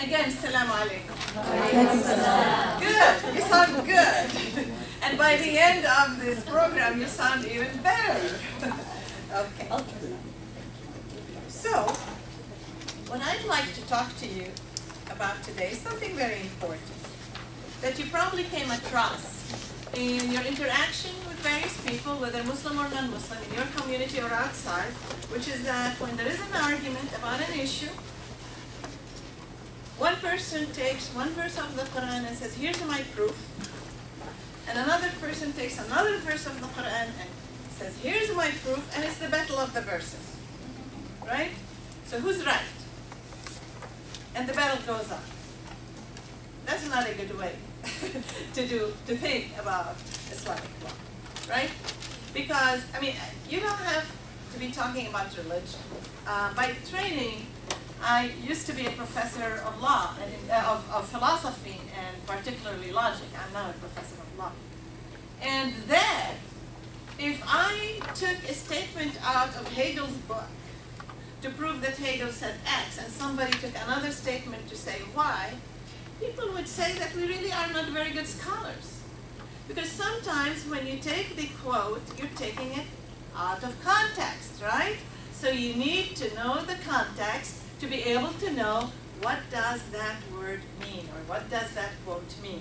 Again, Assalamu alaikum. Good, you sound good. And by the end of this program, you sound even better. Okay. So, what I'd like to talk to you about today is something very important that you probably came across in your interaction with various people, whether Muslim or non-Muslim, in your community or outside, which is that when there is an argument about an issue, one person takes one verse of the Qur'an and says, here's my proof. And another person takes another verse of the Qur'an and says, here's my proof, and it's the battle of the verses. Right? So who's right? And the battle goes on. That's not a good way to think about Islamic law. Right? Because, I mean, you don't have to be talking about religion. By training, I used to be a professor of law, and of philosophy, and particularly logic. I'm now a professor of law. And then, if I took a statement out of Hegel's book to prove that Hegel said X, and somebody took another statement to say Y, people would say that we really are not very good scholars. Because sometimes when you take the quote, you're taking it out of context, right? So you need to know the context to be able to know what does that word mean, or what does that quote mean.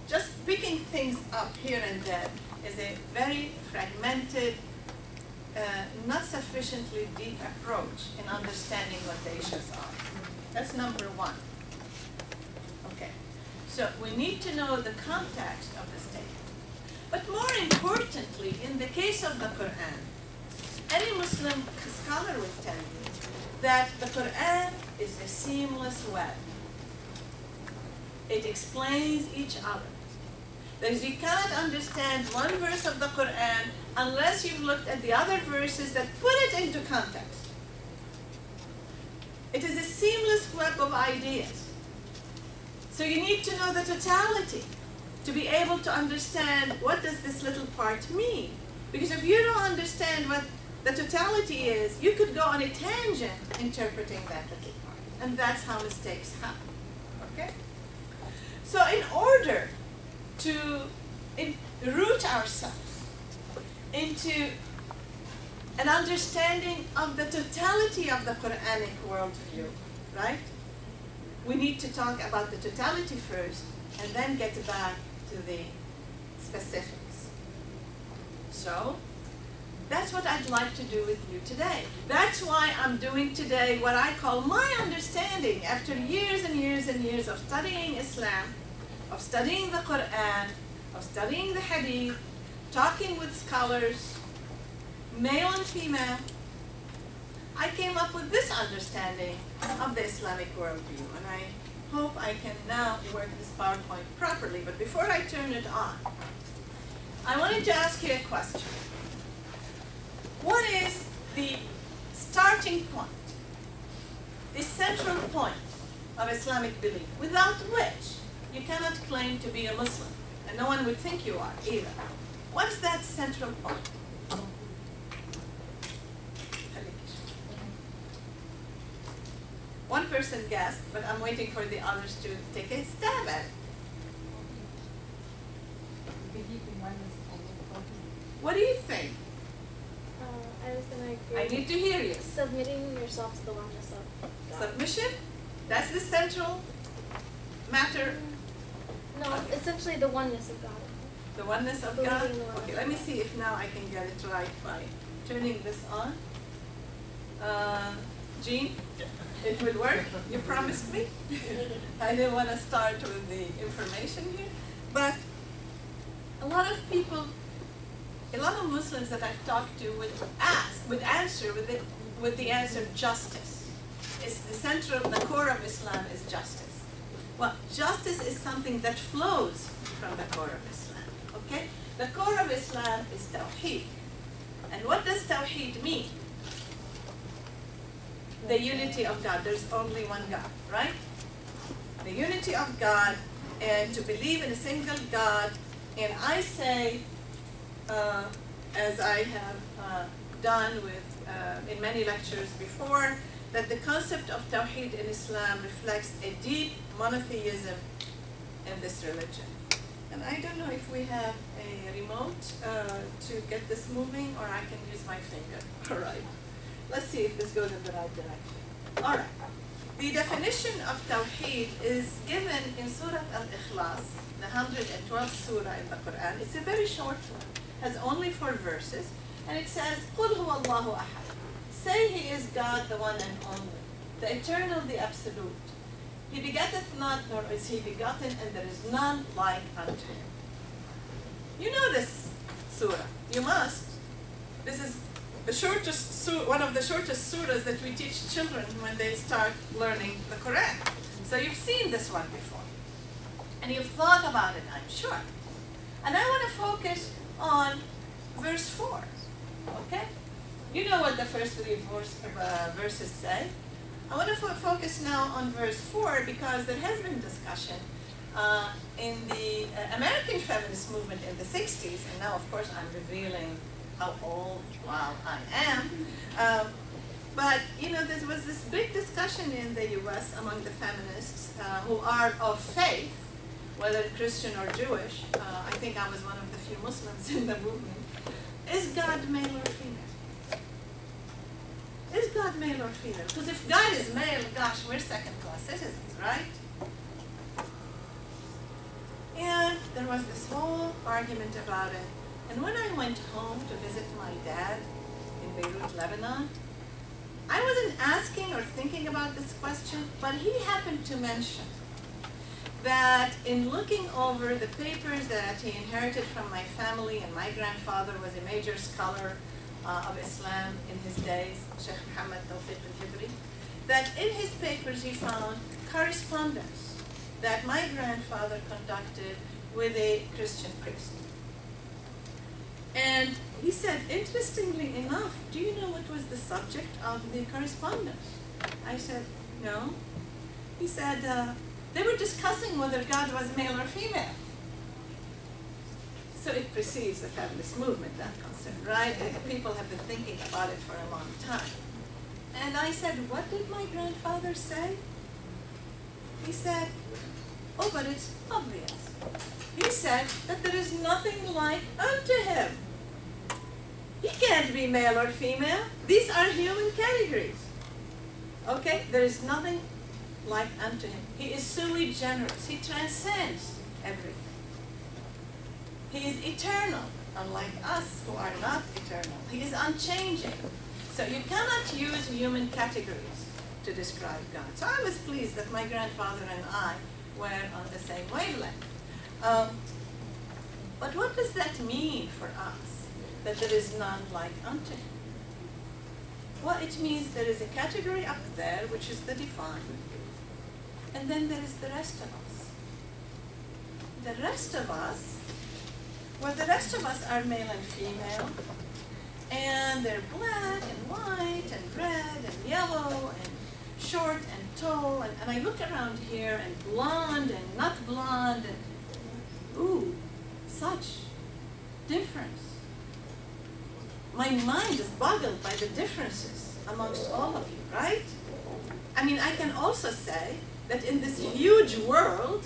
Just picking things up here and there is a very fragmented, not sufficiently deep approach in understanding what the issues are. That's number one. Okay, so we need to know the context of the statement. But more importantly, in the case of the Qur'an, any Muslim scholar will tell you that the Qur'an is a seamless web. It explains each other. That is, you cannot understand one verse of the Qur'an unless you've looked at the other verses that put it into context. It is a seamless web of ideas. So you need to know the totality to be able to understand what does this little part mean. Because if you don't understand what the totality is, you could go on a tangent interpreting that little part. And that's how mistakes happen. Okay? So in order to root ourselves into an understanding of the totality of the Quranic worldview, right? We need to talk about the totality first and then get back to the specifics. So, that's what I'd like to do with you today. That's why I'm doing today what I call my understanding after years and years and years of studying Islam, of studying the Qur'an, of studying the Hadith, talking with scholars, male and female. I came up with this understanding of the Islamic worldview, and I hope I can now work this PowerPoint properly. But before I turn it on, I wanted to ask you a question. What is the starting point, the central point of Islamic belief, without which you cannot claim to be a Muslim, and no one would think you are either? What's that central point? One person guessed, but I'm waiting for the others to take a stab at it. What do you think? I was going to agree. I need to hear you. Submitting yourself to the oneness of God. Submission? That's the central matter? No, essentially the oneness of God. The oneness of Believing God? in the oneness Okay, of let me God. see if now I can get it right by turning this on. Jean, it will work? You promised me? I didn't want to start with the information here. But a lot of people, a lot of Muslims that I've talked to would answer with the answer justice. It's the core of Islam is justice. Well, justice is something that flows from the core of Islam, okay? The core of Islam is tawhid. And what does tawhid mean? The unity of God. There's only one God, right? The unity of God, and to believe in a single God. And I say, as I have done with in many lectures before, that the concept of tawhid in Islam reflects a deep monotheism in this religion. And I don't know if we have a remote to get this moving, or I can use my finger. All right. Let's see if this goes in the right direction. All right. The definition of tawhid is given in Surah al-Ikhlas, the 112th surah in the Qur'an. It's a very short one. It has only 4 verses. And it says, قُلْ هُوَ اللَّهُ أَحَدٌ. Say he is God, the one and only, the eternal, the absolute. He begetteth not, nor is he begotten, and there is none like unto him. You know this surah. You must. This is the shortest one of the shortest surahs that we teach children when they start learning the Quran. So you've seen this one before. And you've thought about it, I'm sure. And I want to focus on verse 4. Okay? You know what the first 3 verses say. I want to focus now on verse 4 because there has been discussion in the American feminist movement in the 60s, and now of course I'm revealing how old, wow, I am. But you know, there was this big discussion in the US among the feminists who are of faith, whether Christian or Jewish. I think I was one of the few Muslims in the movement. Is God male or female? Is God male or female? Because if God is male, gosh, we're second-class citizens, right? And there was this whole argument about it. And when I went home to visit my dad in Beirut, Lebanon, I wasn't asking or thinking about this question, but he happened to mention that in looking over the papers that he inherited from my family, and my grandfather was a major scholar of Islam in his days, Sheikh Muhammad al-Hibri, that in his papers he found correspondence that my grandfather conducted with a Christian priest. And he said, interestingly enough, do you know what was the subject of the correspondence? I said, no. He said, they were discussing whether God was male or female. So it precedes the feminist movement, that concern, right? People have been thinking about it for a long time. And I said, what did my grandfather say? He said, oh, but it's obvious. He said that there is nothing like unto him. He can't be male or female. These are human categories. Okay? There is nothing like unto him. He is sui generis. He transcends everything. He is eternal, unlike us who are not eternal. He is unchanging. So you cannot use human categories to describe God. So I was pleased that my grandfather and I were on the same wavelength. But what does that mean for us, that there is none like unto him? Well, it means there is a category up there, which is the divine, and then there is the rest of us. The rest of us, well, the rest of us are male and female, and they're black and white and red and yellow and short and tall, and I look around here and blonde and not blonde, and ooh, such difference. My mind is boggled by the differences amongst all of you, right? I mean, I can also say that in this huge world,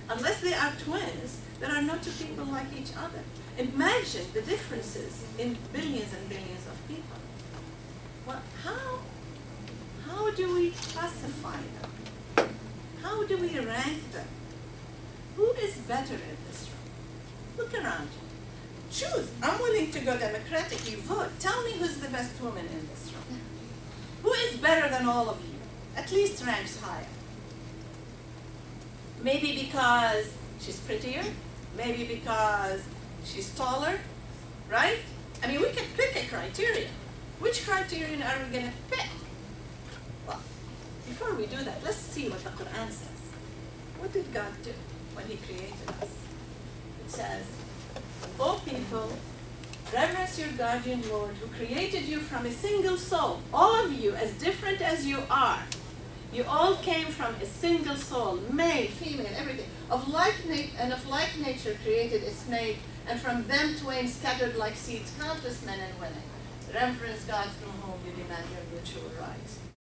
unless they are twins, there are no two people like each other. Imagine the differences in billions and billions of people. Well, how do we classify them? How do we rank them? Who is better in this room? Look around you. Choose. I'm willing to go democratically. Vote. Tell me who's the best woman in this room. Who is better than all of you? At least ranks higher. Maybe because she's prettier. Maybe because she's taller. Right? I mean, we can pick a criterion. Which criterion are we going to pick? Well, before we do that, let's see what the Qur'an says. What did God do when he created us? It says, O people, reverence your guardian Lord who created you from a single soul. All of you, as different as you are. You all came from a single soul, male, female, everything. Of like nature created a snake, and from them twain scattered like seeds countless men and women. reverence God through whom you demand your mutual rights.